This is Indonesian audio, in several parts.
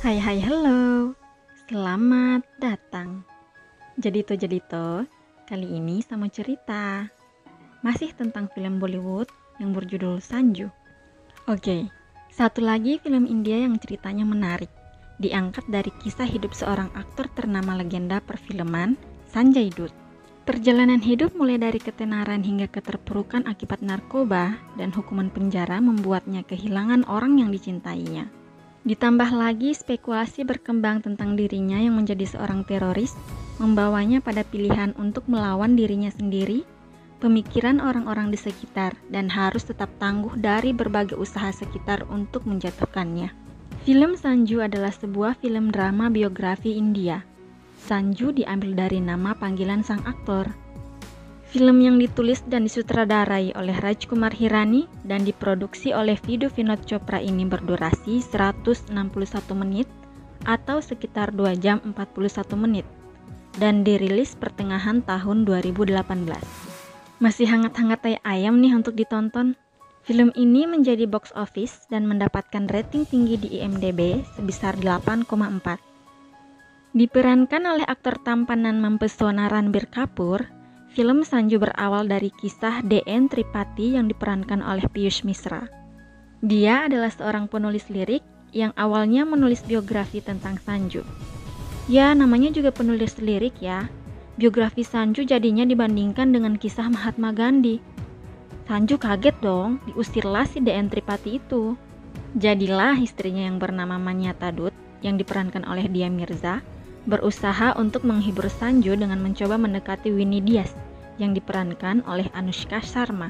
Hai halo, selamat datang. Jadi kali ini sama cerita. Masih tentang film Bollywood yang berjudul Sanju. Oke, satu lagi film India yang ceritanya menarik. Diangkat dari kisah hidup seorang aktor ternama legenda perfilman, Sanjay Dutt. Perjalanan hidup mulai dari ketenaran hingga keterpurukan akibat narkoba dan hukuman penjara membuatnya kehilangan orang yang dicintainya. Ditambah lagi spekulasi berkembang tentang dirinya yang menjadi seorang teroris, membawanya pada pilihan untuk melawan dirinya sendiri, pemikiran orang-orang di sekitar, dan harus tetap tangguh dari berbagai usaha sekitar untuk menjatuhkannya. Film Sanju adalah sebuah film drama biografi India. Sanju diambil dari nama panggilan sang aktor. Film yang ditulis dan disutradarai oleh Rajkumar Hirani dan diproduksi oleh Vidhu Vinod Chopra ini berdurasi 161 menit atau sekitar 2 jam 41 menit dan dirilis pertengahan tahun 2018. Masih hangat-hangat tai ayam nih untuk ditonton. Film ini menjadi box office dan mendapatkan rating tinggi di IMDb sebesar 8,4. Diperankan oleh aktor tampanan mempesona Ranbir Kapoor, film Sanju berawal dari kisah D.N. Tripathi yang diperankan oleh Piyush Mishra. Dia adalah seorang penulis lirik yang awalnya menulis biografi tentang Sanju. Ya, namanya juga penulis lirik ya. Biografi Sanju jadinya dibandingkan dengan kisah Mahatma Gandhi. Sanju kaget dong, diusirlah si D.N. Tripathi itu. Jadilah istrinya yang bernama Manyata Dutt yang diperankan oleh Dia Mirza berusaha untuk menghibur Sanju dengan mencoba mendekati Winnie Diaz yang diperankan oleh Anushka Sharma,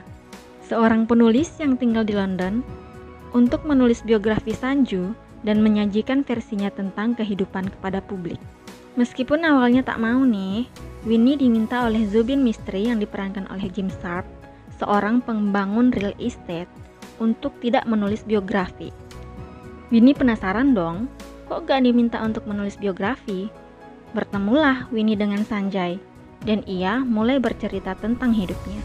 seorang penulis yang tinggal di London, untuk menulis biografi Sanju dan menyajikan versinya tentang kehidupan kepada publik. Meskipun awalnya tak mau nih, Winnie diminta oleh Zubin Mistry yang diperankan oleh Jim Sharp, seorang pembangun real estate, untuk tidak menulis biografi. Winnie penasaran dong, kok gak diminta untuk menulis biografi? Bertemulah Winnie dengan Sanjay, dan ia mulai bercerita tentang hidupnya.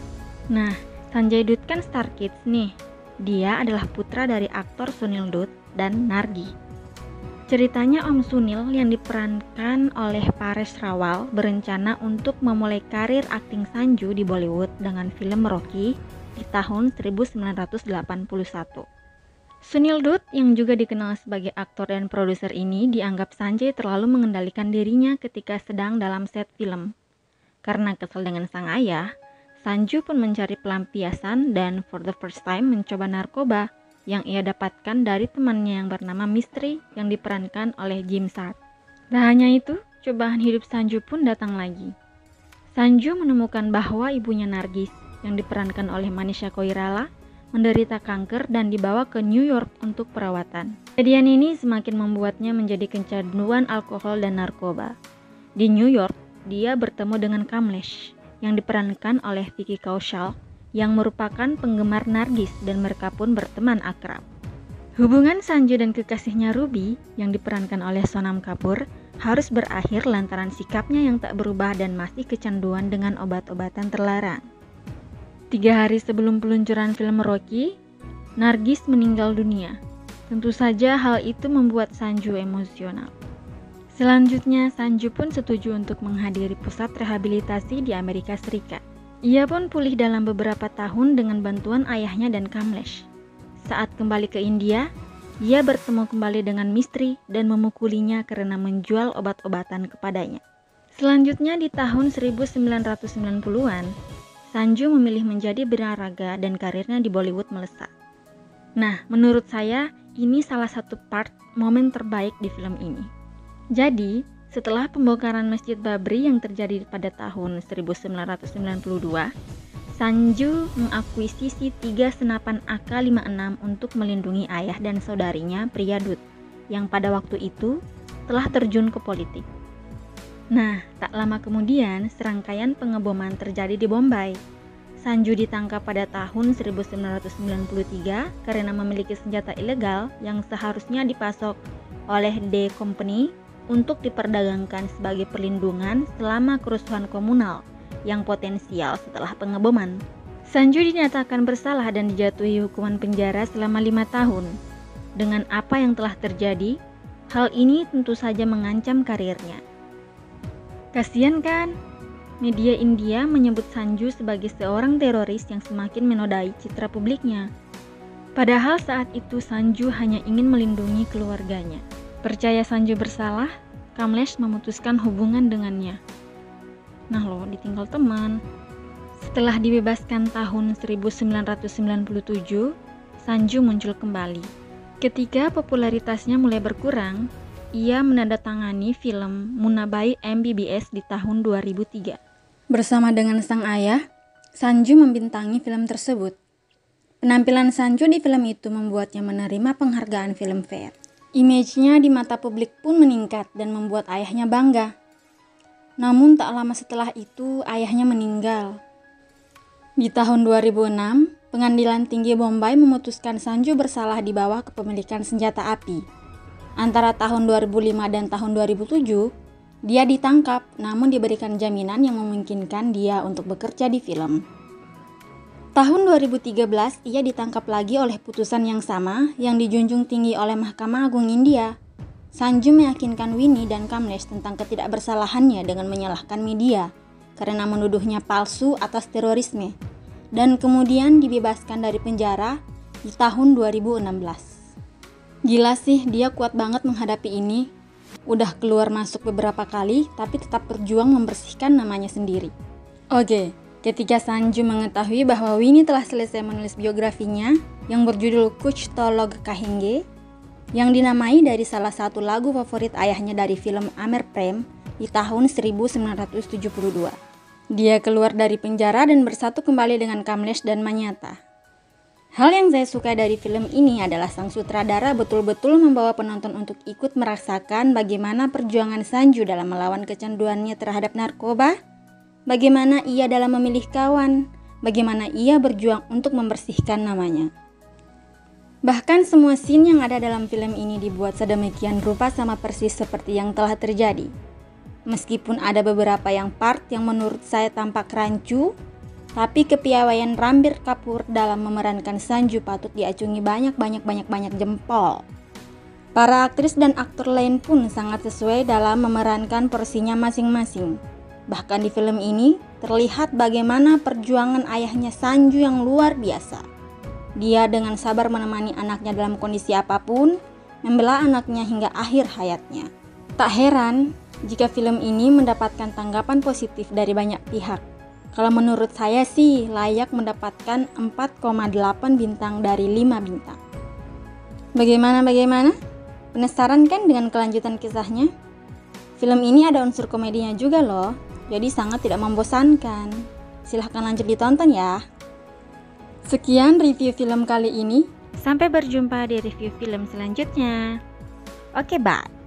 Nah, Sanjay Dutt kan star kids nih. Dia adalah putra dari aktor Sunil Dutt dan Nargi. Ceritanya Om Sunil yang diperankan oleh Paresh Rawal berencana untuk memulai karir akting Sanju di Bollywood dengan film Rocky di tahun 1981. Sunil Dutt yang juga dikenal sebagai aktor dan produser ini dianggap Sanjay terlalu mengendalikan dirinya ketika sedang dalam set film. Karena kesal dengan sang ayah, Sanju pun mencari pelampiasan dan for the first time mencoba narkoba yang ia dapatkan dari temannya yang bernama Mistry yang diperankan oleh Jim Sharp. Tak hanya itu, cobaan hidup Sanju pun datang lagi. Sanju menemukan bahwa ibunya Nargis yang diperankan oleh Manisha Koirala menderita kanker dan dibawa ke New York untuk perawatan. Kejadian ini semakin membuatnya menjadi kecanduan alkohol dan narkoba. Di New York, dia bertemu dengan Kamlesh yang diperankan oleh Vicky Kaushal yang merupakan penggemar Nargis dan mereka pun berteman akrab. Hubungan Sanju dan kekasihnya Ruby yang diperankan oleh Sonam Kapoor harus berakhir lantaran sikapnya yang tak berubah dan masih kecanduan dengan obat-obatan terlarang. 3 hari sebelum peluncuran film Rocky, Nargis meninggal dunia. Tentu saja hal itu membuat Sanju emosional. Selanjutnya, Sanju pun setuju untuk menghadiri pusat rehabilitasi di Amerika Serikat. Ia pun pulih dalam beberapa tahun dengan bantuan ayahnya dan Kamlesh. Saat kembali ke India, ia bertemu kembali dengan Mistry dan memukulinya karena menjual obat-obatan kepadanya. Selanjutnya di tahun 1990-an, Sanju memilih menjadi binaraga dan karirnya di Bollywood melesat. Nah, menurut saya ini salah satu part momen terbaik di film ini. Jadi, setelah pembongkaran Masjid Babri yang terjadi pada tahun 1992, Sanju mengakuisisi 3 senapan AK-56 untuk melindungi ayah dan saudarinya Priya Dutt, yang pada waktu itu telah terjun ke politik. Nah, tak lama kemudian serangkaian pengeboman terjadi di Bombay. Sanju ditangkap pada tahun 1993 karena memiliki senjata ilegal yang seharusnya dipasok oleh D Company untuk diperdagangkan sebagai perlindungan selama kerusuhan komunal yang potensial setelah pengeboman. Sanju dinyatakan bersalah dan dijatuhi hukuman penjara selama 5 tahun. Dengan apa yang telah terjadi, Hal ini tentu saja mengancam karirnya. Kasian kan? Media India menyebut Sanju sebagai seorang teroris yang semakin menodai citra publiknya. Padahal saat itu Sanju hanya ingin melindungi keluarganya. Percaya Sanju bersalah, Kamlesh memutuskan hubungan dengannya. Nah lo, ditinggal teman. Setelah dibebaskan tahun 1997, Sanju muncul kembali. Ketika popularitasnya mulai berkurang, ia menandatangani film Munnabai MBBS di tahun 2003. Bersama dengan sang ayah, Sanju membintangi film tersebut. Penampilan Sanju di film itu membuatnya menerima penghargaan Filmfare. Image-nya di mata publik pun meningkat dan membuat ayahnya bangga. Namun tak lama setelah itu, ayahnya meninggal. Di tahun 2006, Pengadilan Tinggi Bombay memutuskan Sanju bersalah di bawah kepemilikan senjata api. Antara tahun 2005 dan tahun 2007, dia ditangkap namun diberikan jaminan yang memungkinkan dia untuk bekerja di film. Tahun 2013, ia ditangkap lagi oleh putusan yang sama yang dijunjung tinggi oleh Mahkamah Agung India. Sanju meyakinkan Winnie dan Kamlesh tentang ketidakbersalahannya dengan menyalahkan media karena menuduhnya palsu atas terorisme, dan kemudian dibebaskan dari penjara di tahun 2016. Gila sih, dia kuat banget menghadapi ini. Udah keluar masuk beberapa kali, tapi tetap berjuang membersihkan namanya sendiri. Oke, ketika Sanju mengetahui bahwa Winnie telah selesai menulis biografinya yang berjudul Kuch To Log Kahenge, yang dinamai dari salah satu lagu favorit ayahnya dari film Amer Prem di tahun 1972. Dia keluar dari penjara dan bersatu kembali dengan Kamlesh dan Manyata. Hal yang saya suka dari film ini adalah sang sutradara betul-betul membawa penonton untuk ikut merasakan bagaimana perjuangan Sanju dalam melawan kecanduannya terhadap narkoba, bagaimana ia dalam memilih kawan, bagaimana ia berjuang untuk membersihkan namanya. Bahkan semua scene yang ada dalam film ini dibuat sedemikian rupa sama persis seperti yang telah terjadi. Meskipun ada beberapa part yang menurut saya tampak rancu, tapi kepiawaian Ranbir Kapoor dalam memerankan Sanju patut diacungi banyak jempol. Para aktris dan aktor lain pun sangat sesuai dalam memerankan porsinya masing-masing. Bahkan di film ini terlihat bagaimana perjuangan ayahnya Sanju yang luar biasa. Dia dengan sabar menemani anaknya dalam kondisi apapun, membela anaknya hingga akhir hayatnya. Tak heran jika film ini mendapatkan tanggapan positif dari banyak pihak. Kalau menurut saya sih layak mendapatkan 4,8 bintang dari 5 bintang. Bagaimana? Penasaran kan dengan kelanjutan kisahnya? Film ini ada unsur komedinya juga loh, jadi sangat tidak membosankan. Silahkan lanjut ditonton ya. Sekian review film kali ini. Sampai berjumpa di review film selanjutnya. Oke, bye.